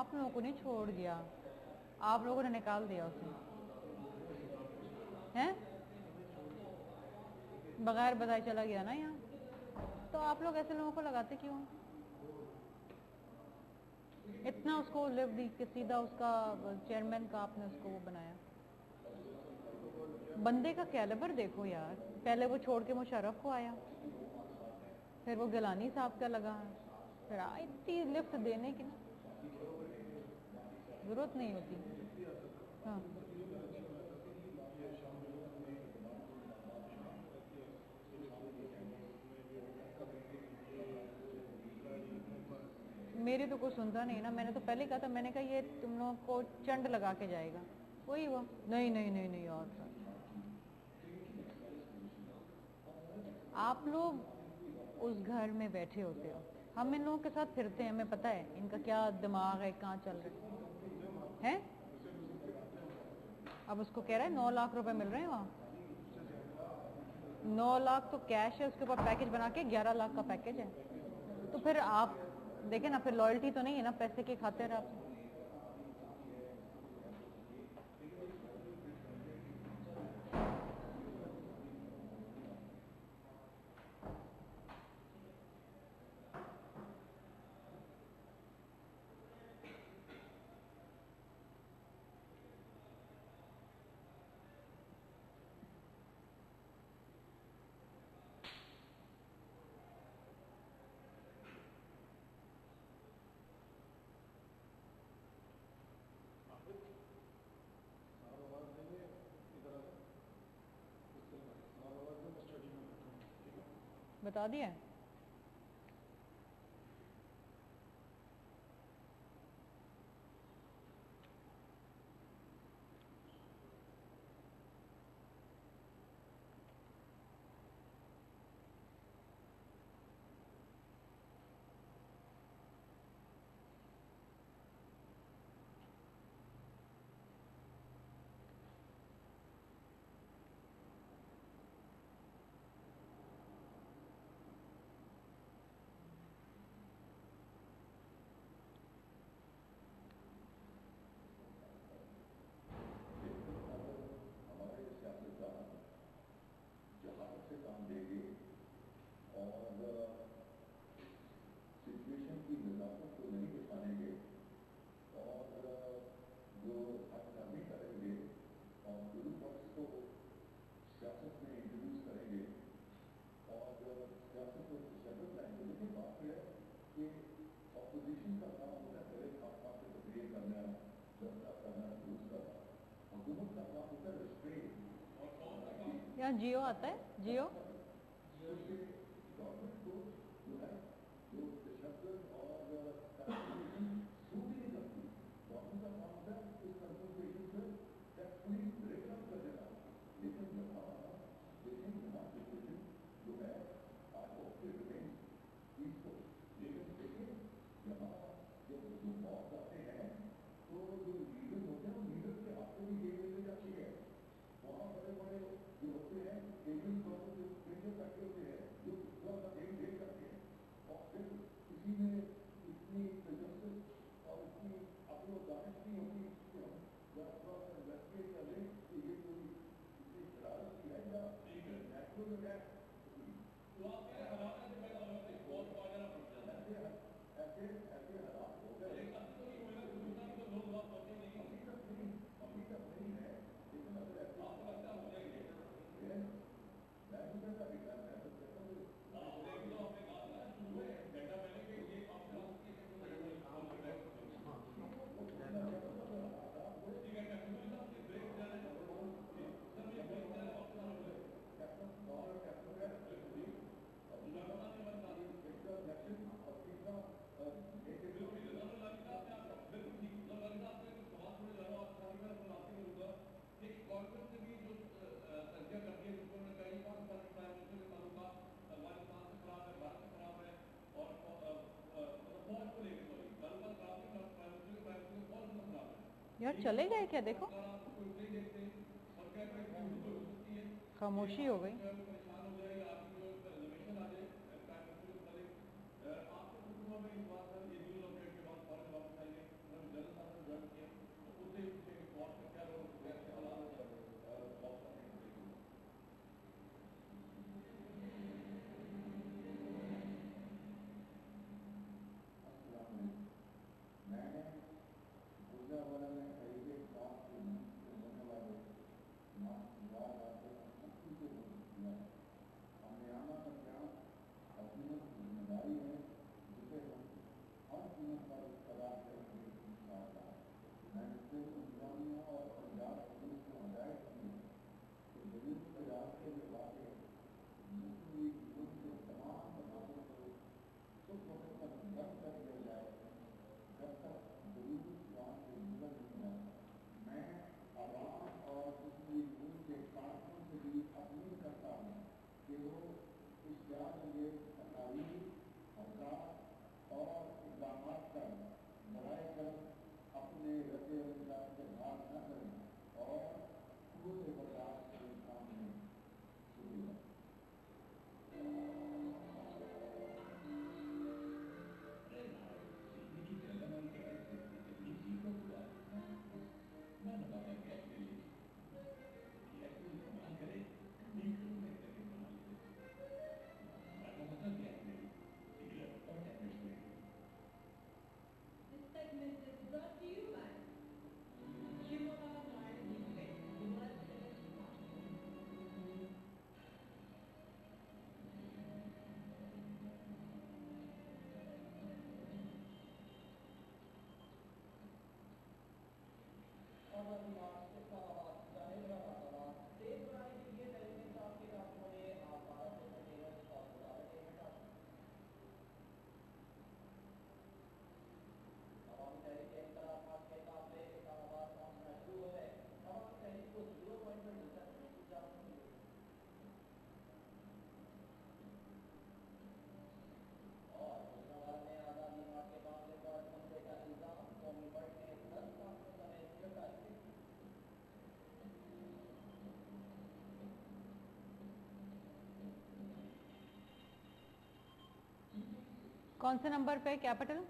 आप लोगों को नहीं छोड़ गया, आप लोगों ने निकाल दिया उसे, हैं? बगैर बताए चला गया ना यहाँ, तो आप लोग ऐसे लोगों को लगाते क्यों? इतना उसको लिव दी कि सीधा उसका चेयरमैन का आपने उसको वो बनाया। बंदे का कैलिबर देखो यार, पहले वो छोड़ के मुशर्रफ को आया, फिर वो गिलानी साहब का लगा, फिर इतनी लिफ्ट देने की ना जरूरत नहीं होती। हाँ मेरी तो कोई सुनता नहीं ना, मैंने तो पहले कहा था, मैंने कहा ये तुम लोगों को चंड लगा के जाएगा, वही हुआ। नहीं नहीं नहीं नहीं यार, आप लोग उस घर में बैठे होते हो, हम इन लोगों के साथ फिरते हैं, हमें पता है इनका क्या दिमाग है, कहाँ चल रहा है। अब उसको कह रहा है 9 लाख रुपए मिल रहे हैं वहाँ, 9 लाख तो कैश है, उसके ऊपर पैकेज बना के 11 लाख का पैकेज है। तो फिर आप देखें ना, फिर लॉयल्टी तो नहीं है ना, पैसे की खातिर आप। बता दिया है। यहाँ जियो आता है, जियो यार चले गए क्या? देखो खामोशी हो गई। कौन से नंबर पे कैपिटल?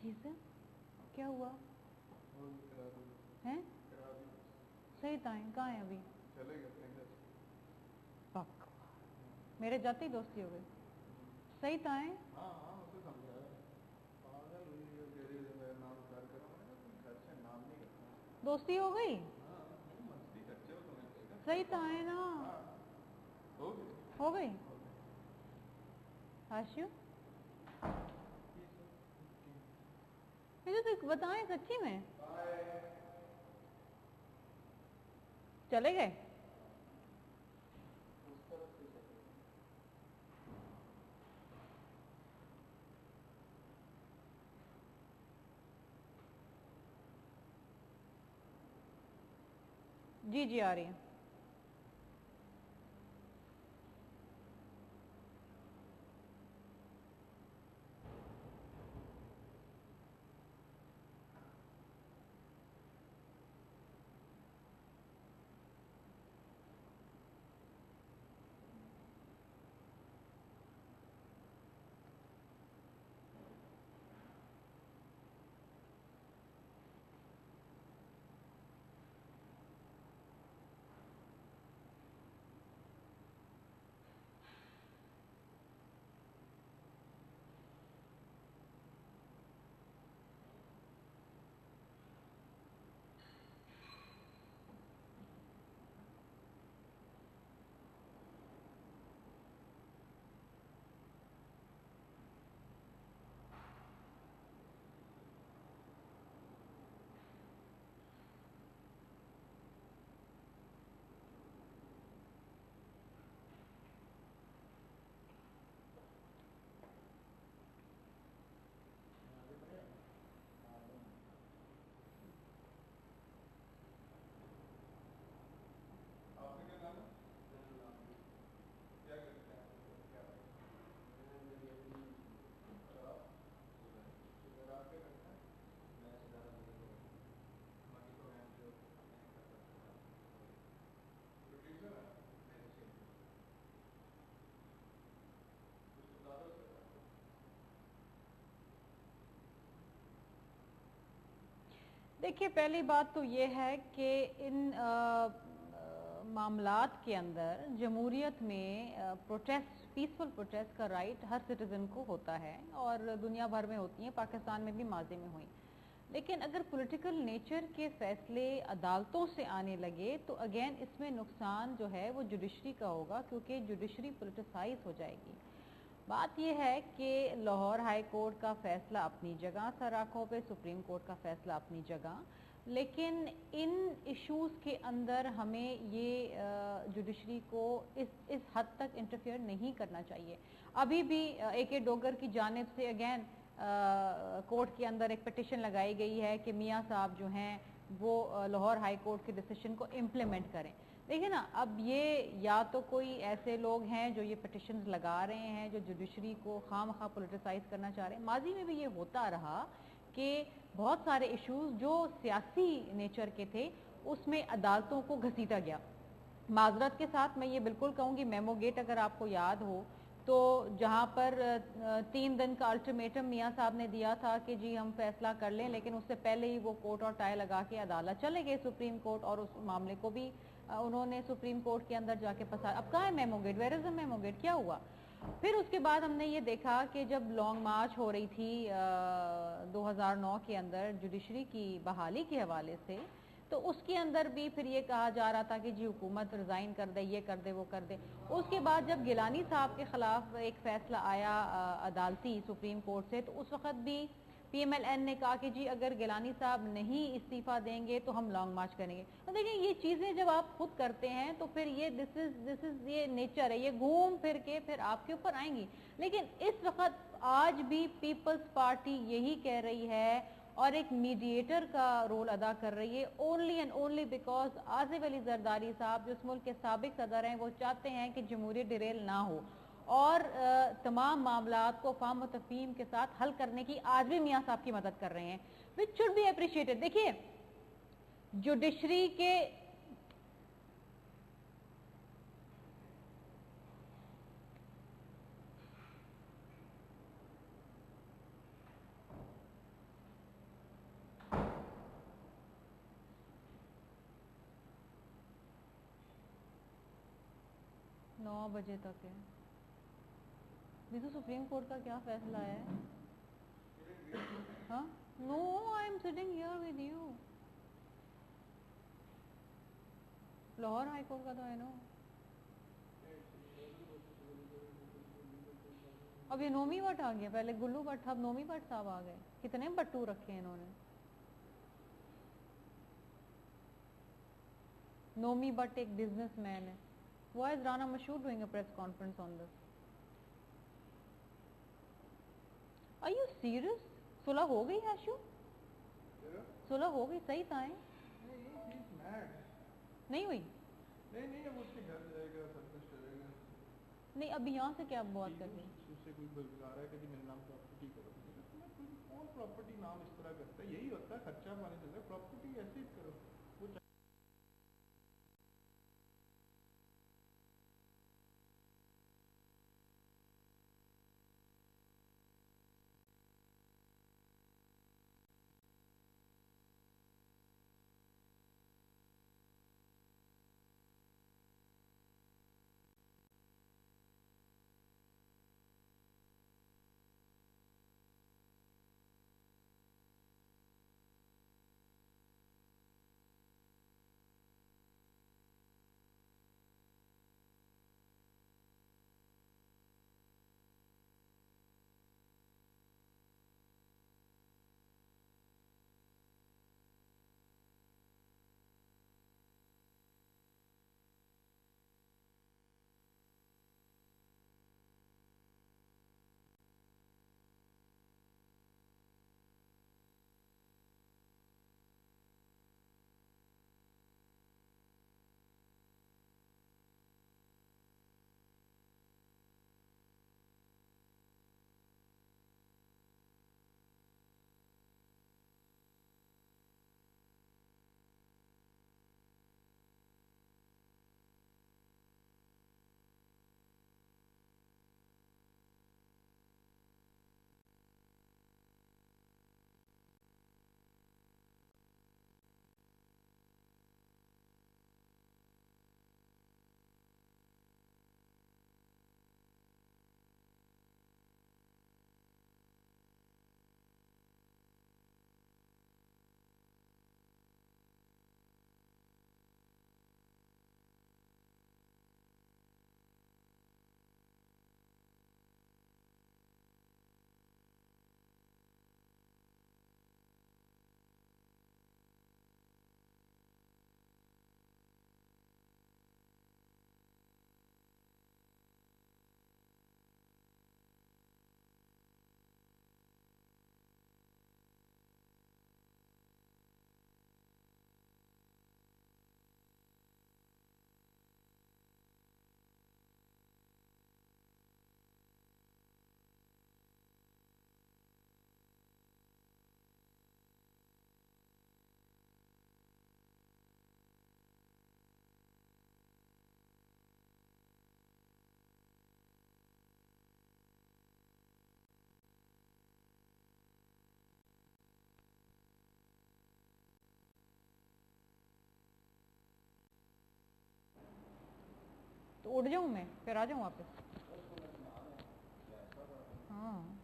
जी सर, क्या हुआ हैं? सही ताए कहाँ है अभी? चले गए पक, मेरे जाते ही दोस्ती हो गई। सही ताए दोस्ती हो गई। सही ताए ना हो गई। हाशियो मुझे तो बताएं सच्ची में चले गए। जी जी आ रही है। देखिए पहली बात तो ये है कि इन मामलात के अंदर जमहूरियत में प्रोटेस्ट, पीसफुल प्रोटेस्ट का राइट हर सिटीजन को होता है और दुनिया भर में होती हैं, पाकिस्तान में भी माजी में हुई। लेकिन अगर पॉलिटिकल नेचर के फैसले अदालतों से आने लगे तो अगेन इसमें नुकसान जो है वो जुडिशरी का होगा, क्योंकि जुडिशरी पोलिटिसाइज हो जाएगी। बात यह है कि लाहौर हाई कोर्ट का फैसला अपनी जगह, सर आंखों पे सुप्रीम कोर्ट का फैसला अपनी जगह, लेकिन इन इश्यूज के अंदर हमें ये जुडिशरी को इस हद तक इंटरफेयर नहीं करना चाहिए। अभी भी AK डोगर की जानिब से अगेन कोर्ट के अंदर एक पिटिशन लगाई गई है कि मियाँ साहब जो हैं वो लाहौर हाई कोर्ट के डिसीजन को इम्प्लीमेंट करें। देखिए ना, अब ये या तो कोई ऐसे लोग हैं जो ये पिटिशंस लगा रहे हैं जो जुडिशरी को खामखा पॉलिटिसाइज करना चाह रहे हैं। माजी में भी ये होता रहा कि बहुत सारे इश्यूज जो सियासी नेचर के थे उसमें अदालतों को घसीटा गया। माजरत के साथ मैं ये बिल्कुल कहूँगी, मेमो गेट अगर आपको याद हो तो जहाँ पर 3 दिन का अल्टीमेटम मियाँ साहब ने दिया था कि जी हम फैसला कर लें, लेकिन उससे पहले ही वो कोर्ट और टाई लगा के अदालत चले गए सुप्रीम कोर्ट, और उस मामले को भी उन्होंने सुप्रीम कोर्ट के अंदर जाके फंसा। अब कहाँ है memo gate? Where is the memo gate? क्या हुआ? फिर उसके बाद हमने ये देखा कि जब लॉन्ग मार्च हो रही थी 2009 के अंदर जुडिशरी की बहाली के हवाले से, तो उसके अंदर भी फिर ये कहा जा रहा था कि जी हुकूमत रिजाइन कर दे, ये कर दे, वो कर दे। उसके बाद जब गिलानी साहब के खिलाफ एक फैसला आया अदालती सुप्रीम कोर्ट से, तो उस वक्त भी PMLN ने कहा कि जी अगर गिलानी साहब नहीं इस्तीफा देंगे तो हम लॉन्ग मार्च करेंगे। तो देखिए ये चीजें जब आप खुद करते हैं तो फिर ये दिस इज ये नेचर है, ये घूम फिर के फिर आपके ऊपर आएंगी। लेकिन इस वक्त आज भी पीपल्स पार्टी यही कह रही है और एक मीडिएटर का रोल अदा कर रही है, only and only because Asif Ali Zardari साहब जो इस मुल्क के साबिक सदर हैं वो चाहते हैं कि जमहूरियत डिरेल ना हो और तमाम मामलात को फाम व तफहीम के साथ हल करने की आज भी मियाँ साहब की मदद कर रहे हैं, विच शुड बी अप्रिशिएटेड। देखिए जुडिशरी के 9 बजे तक है। तो सुप्रीम कोर्ट का क्या फैसला है? हाँ, no, I am sitting here with you. Lahore high court का तो है नो। अब ये नोमी भट्ट आ गया, पहले गुल्लू भट्ट, अब नोमी भट्ट साहब आ गए। कितने बट्टू रखे हैं इन्होंने। नोमी भट्ट एक बिजनेसमैन है। Why is Rana Mashoor doing a press conference on this? Are you serious? सुलह हो गई आशु? सुलह हो गई सही था? नहीं हुई? नहीं, अब उसके घर जाएगा, सब कुछ करेगा। नहीं, अभी यहाँ से क्या बात कर रही है? उससे कोई बता रहा है कि जी मेरे नाम प्रॉपर्टी करो। कौन प्रॉपर्टी नाम इस तरह करता है? यही होता है, खर्चा पानी चलता है, प्रॉपर्टी ऐसे ही करो। वो तो उठ जाऊँ मैं, फिर आ जाऊँ वापस? हाँ।